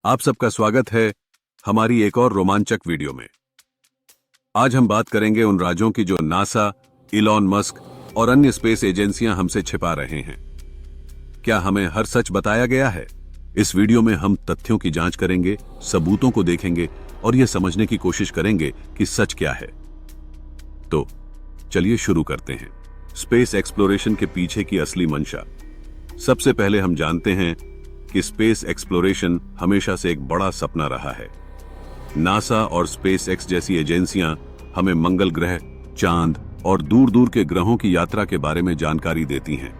आप सबका स्वागत है हमारी एक और रोमांचक वीडियो में। आज हम बात करेंगे उन राजों की जो नासा, इलॉन मस्क और अन्य स्पेस एजेंसियां हमसे छिपा रहे हैं। क्या हमें हर सच बताया गया है? इस वीडियो में हम तथ्यों की जांच करेंगे, सबूतों को देखेंगे और यह समझने की कोशिश करेंगे कि सच क्या है। तो चलिए शुरू करते हैं स्पेस एक्सप्लोरेशन के पीछे की असली मंशा। सबसे पहले हम जानते हैं कि स्पेस एक्सप्लोरेशन हमेशा से एक बड़ा सपना रहा है। नासा और स्पेस एक्स जैसी एजेंसियां हमें मंगल ग्रह, चांद और दूर दूर के ग्रहों की यात्रा के बारे में जानकारी देती हैं।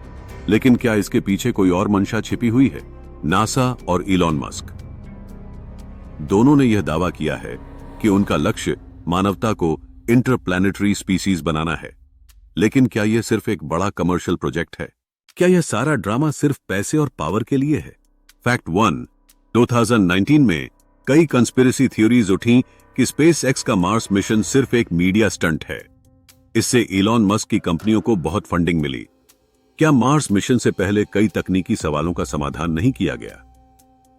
लेकिन क्या इसके पीछे कोई और मंशा छिपी हुई है? नासा और इलॉन मस्क दोनों ने यह दावा किया है कि उनका लक्ष्य मानवता को इंटरप्लैनेटरी स्पीसीज बनाना है। लेकिन क्या यह सिर्फ एक बड़ा कमर्शियल प्रोजेक्ट है? क्या यह सारा ड्रामा सिर्फ पैसे और पावर के लिए है? फैक्ट 1, 2019 में कई कंस्पिरेसी थ्योरीज उठी कि स्पेस एक्स का मार्स मिशन सिर्फ एक मीडिया स्टंट है। इससे इलॉन मस्क की कंपनियों को बहुत फंडिंग मिली। क्या मार्स मिशन से पहले कई तकनीकी सवालों का समाधान नहीं किया गया?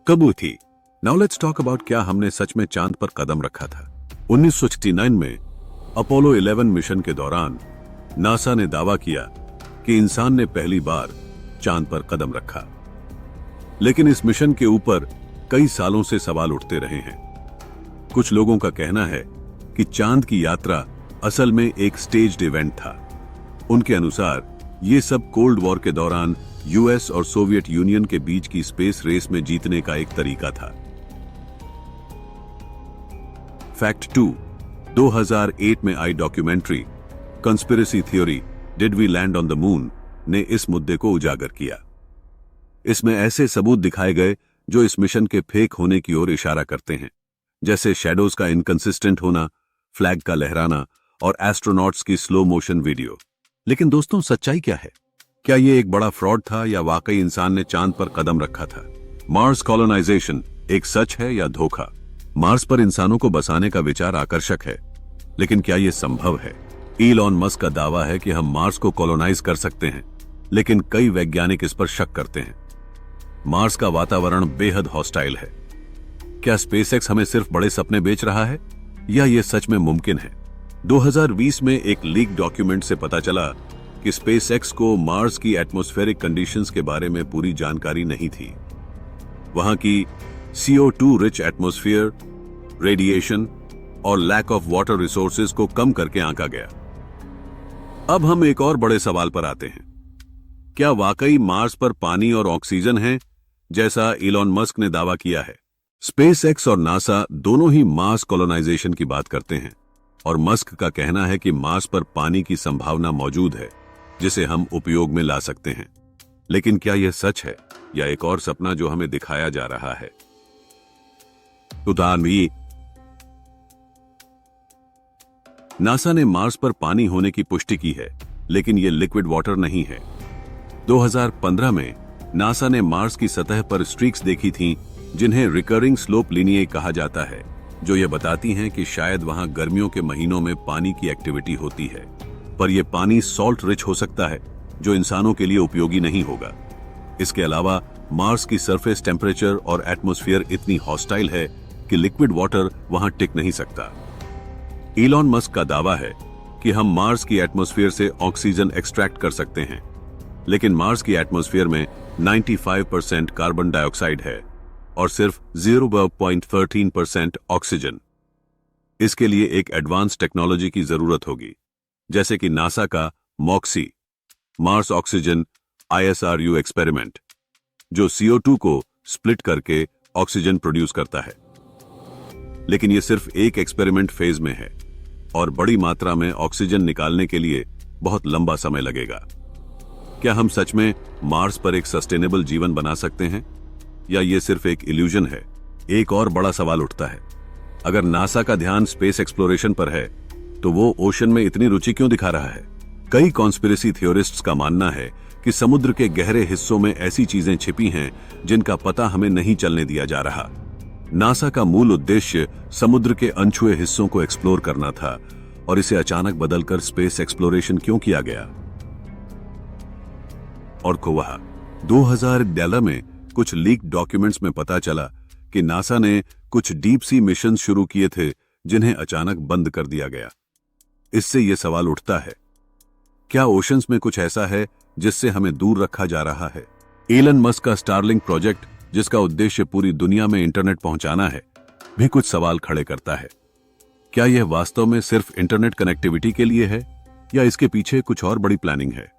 कब हुई थी? नाउ लेट्स टॉक अबाउट क्या हमने सच में चांद पर कदम रखा था। 1969 में अपोलो 11 मिशन के दौरान नासा ने दावा किया कि इंसान ने पहली बार चांद पर कदम रखा। लेकिन इस मिशन के ऊपर कई सालों से सवाल उठते रहे हैं। कुछ लोगों का कहना है कि चांद की यात्रा असल में एक स्टेज्ड इवेंट था। उनके अनुसार यह सब कोल्ड वॉर के दौरान यूएस और सोवियत यूनियन के बीच की स्पेस रेस में जीतने का एक तरीका था। फैक्ट 2, 2008 में आई documentary conspiracy theory did we land on the moon ने इस मुद्दे को उजागर किया। इसमें ऐसे सबूत दिखाए गए जो इस मिशन के फेक होने की ओर इशारा करते हैं, जैसे शैडोज का इनकंसिस्टेंट होना, फ्लैग का लहराना और एस्ट्रोनॉट्स की स्लो मोशन वीडियो। लेकिन दोस्तों, सच्चाई क्या है? क्या यह एक बड़ा फ्रॉड था या वाकई इंसान ने चांद पर कदम रखा था? मार्स कॉलोनाइजेशन एक सच है या धोखा? मार्स पर इंसानों को बसाने का विचार आकर्षक है, लेकिन क्या यह संभव है? इलॉन मस्क का दावा है कि हम मार्स को कॉलोनाइज कर सकते हैं, लेकिन कई वैज्ञानिक इस पर शक करते हैं। मार्स का वातावरण बेहद हॉस्टाइल है। क्या स्पेसएक्स हमें सिर्फ बड़े सपने बेच रहा है या यह सच में मुमकिन है? 2020 में एक लीक डॉक्यूमेंट से पता चला कि स्पेसएक्स को मार्स की एटमॉस्फेरिक कंडीशंस के बारे में पूरी जानकारी नहीं थी। वहां की CO2 रिच एटमॉस्फेयर, रेडिएशन और लैक ऑफ वाटर रिसोर्सेज को कम करके आंका गया। अब हम एक और बड़े सवाल पर आते हैं। क्या वाकई मार्स पर पानी और ऑक्सीजन है, जैसा इलॉन मस्क ने दावा किया है? स्पेसएक्स और नासा दोनों ही मार्स कॉलोनाइजेशन की बात करते हैं और मस्क का कहना है कि मार्स पर पानी की संभावना मौजूद है जिसे हम उपयोग में ला सकते हैं। लेकिन क्या यह सच है या एक और सपना जो हमें दिखाया जा रहा है? उदाहरण, नासा ने मार्स पर पानी होने की पुष्टि की है, लेकिन यह लिक्विड वाटर नहीं है। 2015 में नासा ने मार्स की सतह पर स्ट्रीक्स देखी थीं, जिन्हें रिकरिंग स्लोप लिनिये कहा जाता है, जो यह बताती हैं कि शायद वहां गर्मियों के महीनों में पानी की एक्टिविटी होती है। पर यह पानी सॉल्ट रिच हो सकता है, जो इंसानों के लिए उपयोगी नहीं होगा। इसके अलावा मार्स की सरफेस टेम्परेचर और एटमॉस्फेयर इतनी हॉस्टाइल है कि लिक्विड वाटर वहां टिक नहीं सकता। इलॉन मस्क का दावा है कि हम मार्स की एटमॉस्फेयर से ऑक्सीजन एक्सट्रैक्ट कर सकते हैं, लेकिन मार्स की एटमॉस्फेयर में 95% कार्बन डाइऑक्साइड है और सिर्फ 0.13% ऑक्सीजन। इसके लिए एक एडवांस टेक्नोलॉजी की जरूरत होगी, जैसे कि नासा का Moxie, Mars oxygen ISRU experiment, जो CO2 को स्प्लिट करके ऑक्सीजन प्रोड्यूस करता है। लेकिन यह सिर्फ एक एक्सपेरिमेंट फेज में है और बड़ी मात्रा में ऑक्सीजन निकालने के लिए बहुत लंबा समय लगेगा। क्या हम सच में मार्स पर एक सस्टेनेबल जीवन बना सकते हैं या यह सिर्फ एक इल्यूजन है? एक और बड़ा सवाल उठता है, अगर नासा का ध्यान स्पेस एक्सप्लोरेशन पर है तो वो ओशन में इतनी रुचि क्यों दिखा रहा है? कई कॉन्स्पिरेसी थ्योरिस्ट्स का मानना है कि समुद्र के गहरे हिस्सों में ऐसी चीजें छिपी हैं जिनका पता हमें नहीं चलने दिया जा रहा। नासा का मूल उद्देश्य समुद्र के अनछुए हिस्सों को एक्सप्लोर करना था और इसे अचानक बदलकर स्पेस एक्सप्लोरेशन क्यों किया गया? और को वह 2011 में कुछ लीक डॉक्यूमेंट्स में पता चला कि नासा ने कुछ डीप सी मिशन शुरू किए थे जिन्हें अचानक बंद कर दिया गया। इससे यह सवाल उठता है, क्या ओशंस में कुछ ऐसा है जिससे हमें दूर रखा जा रहा है? एलन मस्क का स्टारलिंक प्रोजेक्ट, जिसका उद्देश्य पूरी दुनिया में इंटरनेट पहुंचाना है, भी कुछ सवाल खड़े करता है। क्या यह वास्तव में सिर्फ इंटरनेट कनेक्टिविटी के लिए है या इसके पीछे कुछ और बड़ी प्लानिंग है?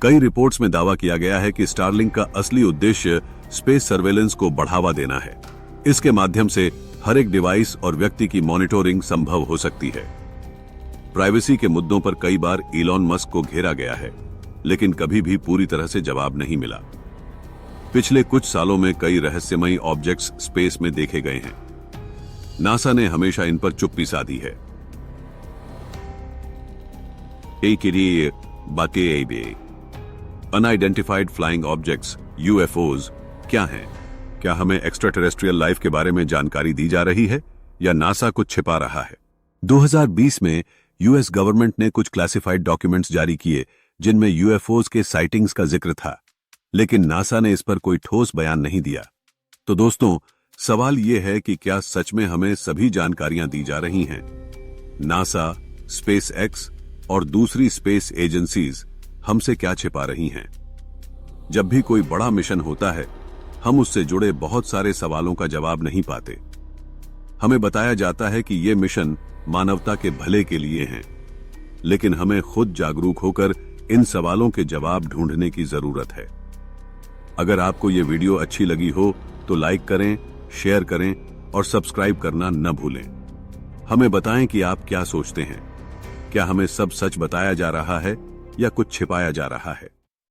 कई रिपोर्ट्स में दावा किया गया है कि स्टारलिंक का असली उद्देश्य स्पेस सर्वेलेंस को बढ़ावा देना है। इसके माध्यम से हर एक डिवाइस और व्यक्ति की मॉनिटरिंग संभव हो सकती है। प्राइवेसी के मुद्दों पर कई बार इलॉन मस्क को घेरा गया है, लेकिन कभी भी पूरी तरह से जवाब नहीं मिला। पिछले कुछ सालों में कई रहस्यमयी ऑब्जेक्ट्स स्पेस में देखे गए हैं। नासा ने हमेशा इन पर चुप्पी साधी है। अनआइडेंटिफाइड फ्लाइंग ऑब्जेक्ट्स, यूएफओज, क्या हैं? क्या हमें एक्स्ट्रा टेरेस्ट्रियल लाइफ के बारे में जानकारी दी जा रही है या नासा कुछ छिपा रहा है? 2020 में यूएस गवर्नमेंट ने कुछ क्लासिफाइड डॉक्यूमेंट्स जारी किए जिनमें यूएफओज के साइटिंग्स का जिक्र था, लेकिन नासा ने इस पर कोई ठोस बयान नहीं दिया। तो दोस्तों, सवाल यह है कि क्या सच में हमें सभी जानकारियां दी जा रही हैं? नासा, स्पेस एक्स और दूसरी स्पेस एजेंसीज हमसे क्या छिपा रही हैं? जब भी कोई बड़ा मिशन होता है, हम उससे जुड़े बहुत सारे सवालों का जवाब नहीं पाते। हमें बताया जाता है कि ये मिशन मानवता के भले के लिए हैं, लेकिन हमें खुद जागरूक होकर इन सवालों के जवाब ढूंढने की जरूरत है। अगर आपको ये वीडियो अच्छी लगी हो तो लाइक करें, शेयर करें और सब्सक्राइब करना न भूलें। हमें बताएं कि आप क्या सोचते हैं। क्या हमें सब सच बताया जा रहा है या कुछ छिपाया जा रहा है?